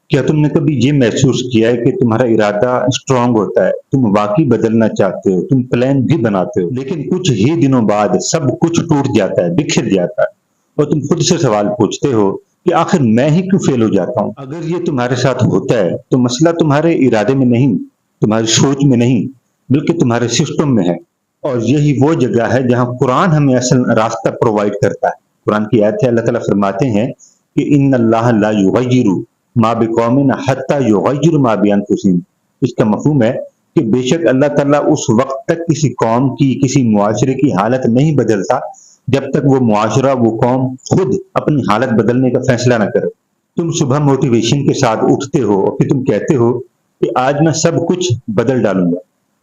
क्या तुमने कभी ये महसूस किया है कि तुम्हारा इरादा स्ट्रांग होता है, तुम वाकई बदलना चाहते हो, तुम प्लान भी बनाते हो, लेकिन कुछ ही दिनों बाद सब कुछ टूट जाता है, बिखर जाता है और तुम खुद से सवाल पूछते हो कि आखिर मैं ही क्यों फेल हो जाता हूँ? अगर ये तुम्हारे साथ होता है, तो मसला तुम्हारे इरादे में नहीं, तुम्हारी सोच में नहीं, बल्कि तुम्हारे सिस्टम में है। और यही वो जगह है जहाँ कुरान हमें असल रास्ता प्रोवाइड करता है। कुरान की आयत है, अल्लाह ताला फरमाते हैं कि इन्नल्लाह ला युगय्यिरु मा बिकौमिन हत्ता युगय्यिरु मा बिअनफुसिहिम। इसका मफहूम है कि बेशक अल्लाह ताला उस वक्त तक किसी कौम की, किसी मुआशरे की हालत नहीं बदलता जब तक वो मुआशरा, वो कौम खुद अपनी हालत बदलने का फैसला ना करे। तुम सुबह मोटिवेशन के साथ उठते हो और फिर तुम कहते हो कि आज मैं सब कुछ बदल डालूंगा,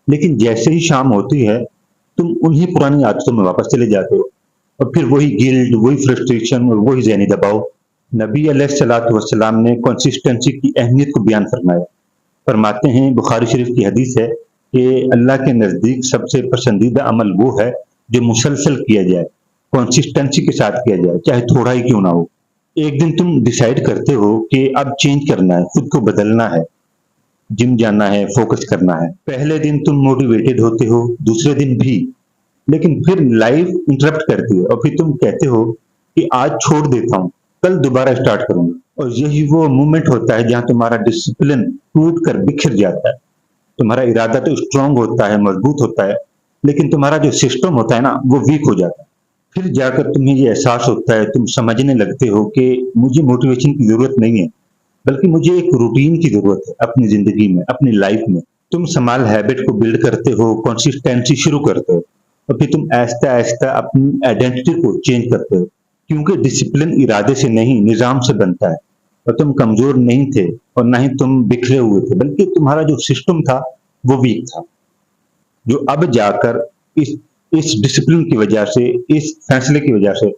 लेकिन जैसे ही शाम होती है तुम उन्हीं पुरानी आदतों में वापस चले जाते हो और फिर वही गिल्ट, वही फ्रस्ट्रेशन और वही ज़हनी दबाव। नबी अलैहिस्सलातु वस्सलाम ने कंसिस्टेंसी की अहमियत को बयान फरमाया। फरमाते हैं, बुखारी शरीफ की हदीस है कि अल्लाह के नज़दीक सबसे पसंदीदा अमल वो है जो मुसलसल किया जाए, कंसिस्टेंसी के साथ किया जाए, चाहे थोड़ा ही क्यों ना हो। एक दिन तुम डिसाइड करते हो कि अब चेंज करना है, खुद को बदलना है, जिम जाना है, फोकस करना है। पहले दिन तुम मोटिवेटेड होते हो, दूसरे दिन भी, लेकिन फिर लाइफ इंटरप्ट करती है और फिर तुम कहते हो कि आज छोड़ देता हूँ, कल दोबारा स्टार्ट करूंगा। और यही वो मोमेंट होता है जहां तुम्हारा डिसिप्लिन टूट कर बिखर जाता है। तुम्हारा इरादा तो स्ट्रांग होता है, मजबूत होता है, लेकिन तुम्हारा जो सिस्टम होता है ना, वो वीक हो जाता है। फिर जाकर तुम्हें ये एहसास होता है, तुम समझने लगते हो कि मुझे मोटिवेशन की जरूरत नहीं है, बल्कि मुझे एक रूटीन की जरूरत है अपनी जिंदगी में, अपनी लाइफ में। तुम स्मॉल हैबिट को बिल्ड करते हो, कंसिस्टेंसी शुरू करते हो और फिर तुम आहिस्ता आहिस्ता अपनी आइडेंटिटी को चेंज करते हो, क्योंकि डिसिप्लिन इरादे से नहीं, निजाम से बनता है। और तुम कमजोर नहीं थे और ना ही तुम बिखरे हुए थे, बल्कि तुम्हारा जो सिस्टम था वो वीक था, जो अब जाकर इस डिसिप्लिन की वजह से, इस फैसले की वजह से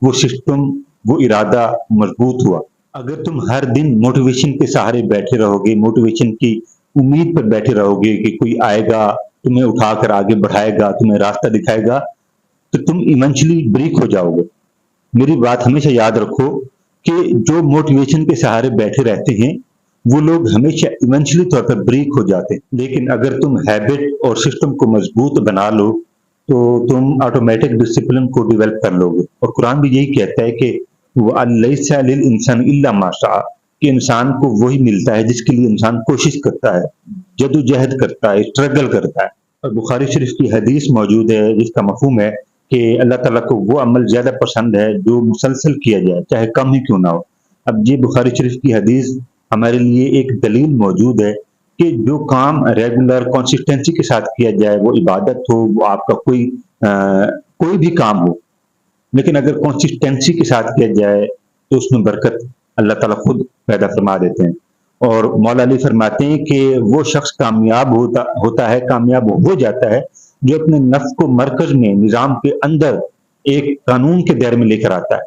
वो सिस्टम, वो इरादा मजबूत हुआ। अगर तुम हर दिन मोटिवेशन के सहारे बैठे रहोगे, मोटिवेशन की उम्मीद पर बैठे रहोगे कि कोई आएगा, तुम्हें उठाकर आगे बढ़ाएगा, तुम्हें रास्ता दिखाएगा, तो तुम इवेंचुअली ब्रेक हो जाओगे। मेरी बात हमेशा याद रखो कि जो मोटिवेशन के सहारे बैठे रहते हैं वो लोग हमेशा इवेंचुअली तौर पर ब्रेक हो जाते हैं, लेकिन अगर तुम हैबिट और सिस्टम को मजबूत बना लो तो तुम ऑटोमेटिक डिसिप्लिन को डेवलप कर लोगे। और कुरान भी यही कहता है कि लैसा लिल इंसान इल्ला मा सआ, कि इंसान को वही मिलता है जिसके लिए इंसान कोशिश करता है, जदोजहद करता है, स्ट्रगल करता है। और बुखारी शरीफ की हदीस मौजूद है जिसका मफहूम है कि अल्लाह ताला को वो अमल ज्यादा पसंद है जो मुसलसल किया जाए, चाहे कम ही क्यों ना हो। अब ये बुखारी शरीफ की हदीस हमारे लिए एक दलील मौजूद है कि जो काम रेगुलर कंसिस्टेंसी के साथ किया जाए, वो इबादत हो, वो आपका कोई भी काम हो, लेकिन अगर कंसिस्टेंसी के साथ किया जाए तो उसमें बरकत अल्लाह ताला खुद पैदा फरमा देते हैं। और मौला अली फरमाते हैं कि वो शख्स कामयाब होता है, कामयाब हो जाता है जो अपने नफ्स को मरकज में, निजाम के अंदर एक कानून के दायरे में लेकर आता है।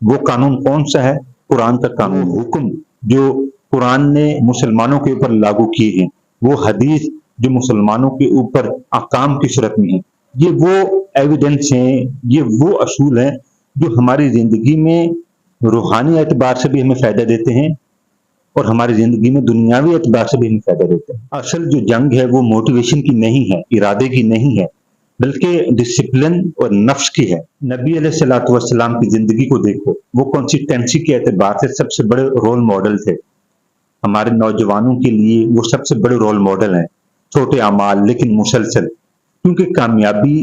वो कानून कौन सा है? कुरान का कानून, हुक्म जो कुरान ने मुसलमानों के ऊपर लागू किए हैं, वो हदीस जो मुसलमानों के ऊपर अहकाम की सूरत में है। ये वो एविडेंस हैं, ये वो असूल हैं जो हमारी जिंदगी में रूहानी एतबार से भी हमें फायदा देते हैं और हमारी जिंदगी में दुनियावी एतबार से भी हमें फायदा देते हैं। असल जो जंग है वो मोटिवेशन की नहीं है, इरादे की नहीं है, बल्कि डिसिप्लिन और नफ्स की है। नबी अलैहिस्सलातु वस्सलाम की जिंदगी को देखो, वो कंसिस्टेंसी के एतबार से सबसे बड़े रोल मॉडल थे। हमारे नौजवानों के लिए वो सबसे बड़े रोल मॉडल हैं। छोटे अमाल लेकिन मुसलसल, क्योंकि कामयाबी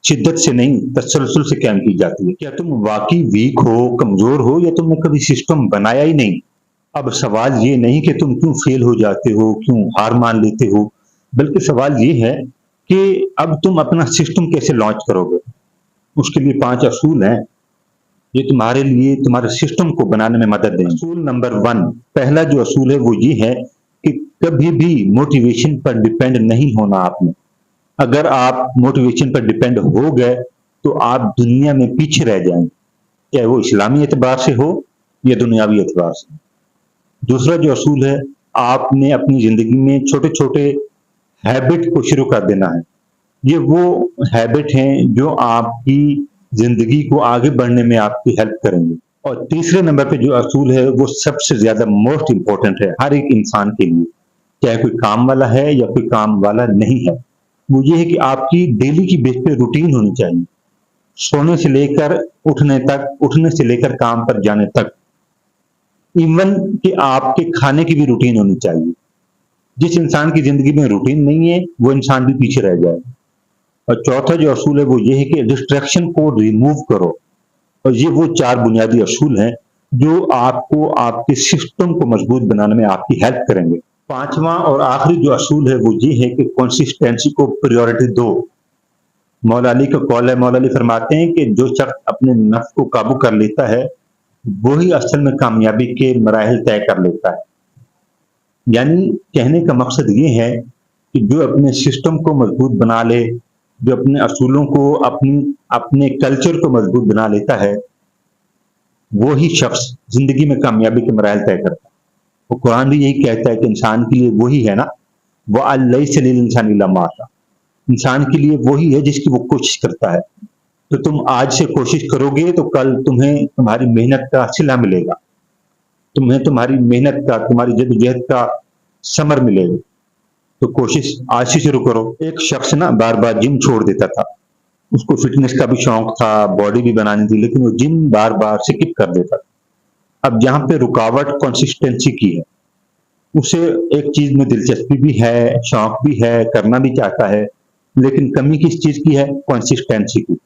शिद्दत से नहीं, तसलसल से कायम की जाती है। क्या तुम वाकई वीक हो, कमजोर हो, या तुमने कभी सिस्टम बनाया ही नहीं? अब सवाल ये नहीं कि तुम क्यों फेल हो जाते हो, क्यों हार मान लेते हो, बल्कि सवाल ये है कि अब तुम अपना सिस्टम कैसे लॉन्च करोगे। उसके लिए 5 असूल हैं, ये तुम्हारे लिए तुम्हारे सिस्टम को बनाने में मदद देंगे। असूल नंबर 1, पहला जो असूल है वो ये है कि कभी भी मोटिवेशन पर डिपेंड नहीं होना आपने। अगर आप मोटिवेशन पर डिपेंड हो गए तो आप दुनिया में पीछे रह जाएंगे, चाहे वो इस्लामी एतबार से हो या दुनियावी एतबार से। दूसरा जो असूल है, आपने अपनी जिंदगी में छोटे छोटे हैबिट को शुरू कर देना है। ये वो हैबिट हैं जो आपकी जिंदगी को आगे बढ़ने में आपकी हेल्प करेंगे। और तीसरे नंबर पे जो असूल है वो सबसे ज्यादा मोस्ट इंपॉर्टेंट है हर एक इंसान के लिए, चाहे कोई काम वाला है या कोई काम वाला नहीं है। वो ये है कि आपकी डेली की बेस पे रूटीन होनी चाहिए, सोने से लेकर उठने तक, उठने से लेकर काम पर जाने तक। इवन कि आपके खाने की भी रूटीन होनी चाहिए। जिस इंसान की जिंदगी में रूटीन नहीं है वो इंसान भी पीछे रह जाएगा। और चौथा जो असूल है वो ये है कि डिस्ट्रैक्शन को रिमूव करो। और ये वो चार बुनियादी असूल हैं जो आपको आपके सिस्टम को मजबूत बनाने में आपकी हेल्प करेंगे। पांचवा और आखिरी जो असूल है वो ये है कि कंसिस्टेंसी को प्रायोरिटी दो। मौला अली का कौल है, मौला अली फरमाते हैं कि जो शख्स अपने नफ्स को काबू कर लेता है वही असल में कामयाबी के मराहिल तय कर लेता है। यानी कहने का मकसद ये है कि जो अपने सिस्टम को मजबूत बना ले, जो अपने असूलों को, अपने कल्चर को मजबूत बना लेता है, वो ही शख्स जिंदगी में कामयाबी के मराहिल तय करता है। वो कुरान भी यही कहता है कि इंसान के लिए वही है ना, वो अलैसा लिल इंसानी इल्ला मा सआ। इंसान के लिए वही है जिसकी वो कोशिश करता है। तो तुम आज से कोशिश करोगे तो कल तुम्हें तुम्हारी मेहनत का सिला मिलेगा, तुम्हें तुम्हारी मेहनत का, तुम्हारी जद्दोजहद का समर मिलेगा। तो कोशिश आज से शुरू करो। एक शख्स ना बार बार जिम छोड़ देता था, उसको फिटनेस का भी शौक था, बॉडी भी बनानी थी, लेकिन वो जिम बार बार स्किप कर देता था। अब जहां पे रुकावट कंसिस्टेंसी की है, उसे एक चीज में दिलचस्पी भी है, शौक भी है, करना भी चाहता है, लेकिन कमी किस चीज की है? कंसिस्टेंसी की।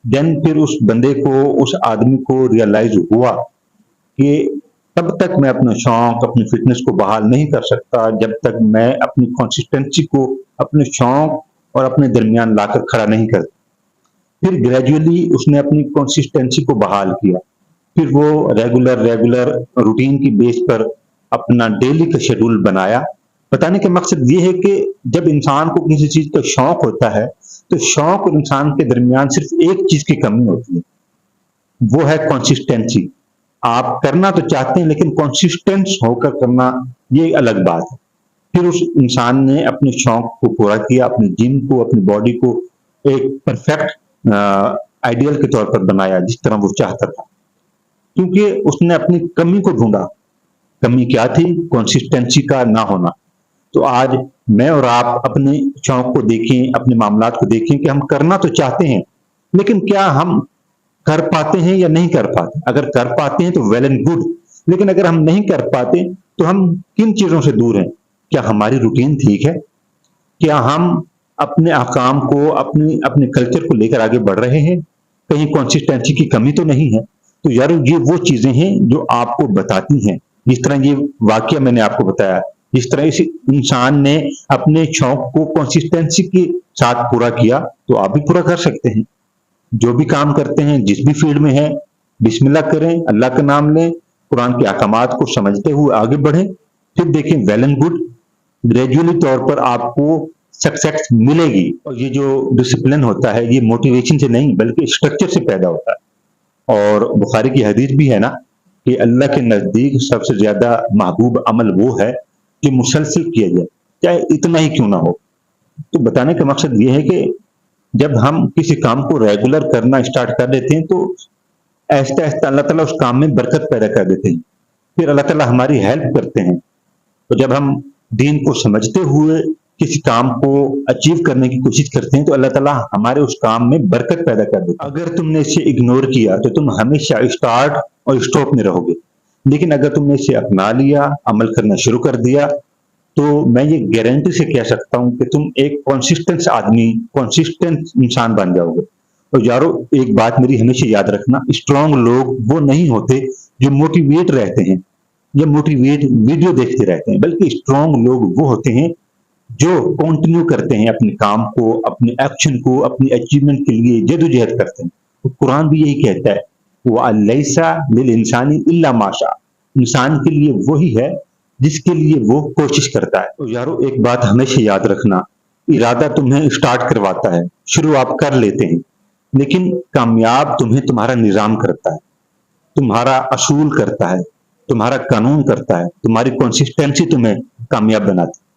देन फिर उस बंदे को, उस आदमी को रियलाइज हुआ कि तब तक मैं अपना शौक, अपनी फिटनेस को बहाल नहीं कर सकता जब तक मैं अपनी कंसिस्टेंसी को अपने शौक और अपने दरमियान लाकर खड़ा नहीं करता। फिर ग्रेजुअली उसने अपनी कंसिस्टेंसी को बहाल किया। फिर वो रेगुलर रेगुलर रूटीन की बेस पर अपना डेली का शेड्यूल बनाया। बताने का मकसद ये है कि जब इंसान को किसी चीज का शौक होता है तो शौक और इंसान के दरमियान सिर्फ एक चीज की कमी होती है, वो है कंसिस्टेंसी। आप करना तो चाहते हैं लेकिन कंसिस्टेंट होकर करना ये अलग बात है। फिर उस इंसान ने अपने शौक को पूरा किया, अपनी जिम को, अपनी बॉडी को एक परफेक्ट आइडियल के तौर पर बनाया जिस तरह वो चाहता था, क्योंकि उसने अपनी कमी को ढूंढा। कमी क्या थी? कंसिस्टेंसी का ना होना। तो आज मैं और आप अपने शौक को देखें, अपने मामलात को देखें कि हम करना तो चाहते हैं लेकिन क्या हम कर पाते हैं या नहीं कर पाते। अगर कर पाते हैं तो वेल एंड गुड, लेकिन अगर हम नहीं कर पाते तो हम किन चीजों से दूर हैं? क्या हमारी रूटीन ठीक है? क्या हम अपने अहकाम को, अपने कल्चर को लेकर आगे बढ़ रहे हैं? कहीं कंसिस्टेंसी की कमी तो नहीं है? तो यार ये वो चीजें हैं जो आपको बताती हैं। जिस तरह ये वाकया मैंने आपको बताया, जिस तरह इस इंसान ने अपने शौक को कंसिस्टेंसी के साथ पूरा किया, तो आप भी पूरा कर सकते हैं। जो भी काम करते हैं, जिस भी फील्ड में है, बिस्मिल्लाह करें, अल्लाह का नाम लें, कुरान के अहकामात को समझते हुए आगे बढ़ें। फिर देखें, वेल एंड गुड, ग्रेजुअली तौर पर आपको सक्सेस मिलेगी। और ये जो डिसिप्लिन होता है ये मोटिवेशन से नहीं बल्कि स्ट्रक्चर से पैदा होता है। और बुखारी की हदीस भी है ना कि अल्लाह के नजदीक सबसे ज्यादा महबूब अमल वो है जो मुसलसल किया जाए, चाहे इतना ही क्यों ना हो। तो बताने का मकसद ये है कि जब हम किसी काम को रेगुलर करना स्टार्ट कर देते हैं तो आहिस्ता आहिस्ता अल्लाह ताला उस काम में बरकत पैदा कर देते हैं। फिर अल्लाह ताला हमारी हेल्प करते हैं। तो जब हम दीन को समझते हुए किसी काम को अचीव करने की कोशिश करते हैं तो अल्लाह ताला हमारे उस काम में बरकत पैदा कर देता है। अगर तुमने इसे इग्नोर किया तो तुम हमेशा स्टार्ट और स्टॉप में रहोगे, लेकिन अगर तुमने इसे अपना लिया, अमल करना शुरू कर दिया, तो मैं ये गारंटी से कह सकता हूं कि तुम एक कंसिस्टेंट आदमी, कंसिस्टेंट इंसान बन जाओगे। और यारो एक बात मेरी हमेशा याद रखना, स्ट्रांग लोग वो नहीं होते जो मोटिवेट रहते हैं या मोटिवेट वीडियो देखते रहते हैं, बल्कि स्ट्रांग लोग वो होते हैं जो कंटिन्यू करते हैं अपने काम को, अपने एक्शन को, अपनी अचीवमेंट के लिए जद्दोजहद करते हैं। तो कुरान भी यही कहता है, वो अलैसा लिल इंसानी इल्ला मा सआ। इंसान के लिए वही है जिसके लिए वो कोशिश करता है। तो यारो एक बात हमेशा याद रखना, इरादा तुम्हें स्टार्ट करवाता है, शुरू आप कर लेते हैं, लेकिन कामयाब तुम्हें तुम्हारा निजाम करता है, तुम्हारा असूल करता है, तुम्हारा कानून करता है, तुम्हारी कंसिस्टेंसी तुम्हें कामयाब बनाती है।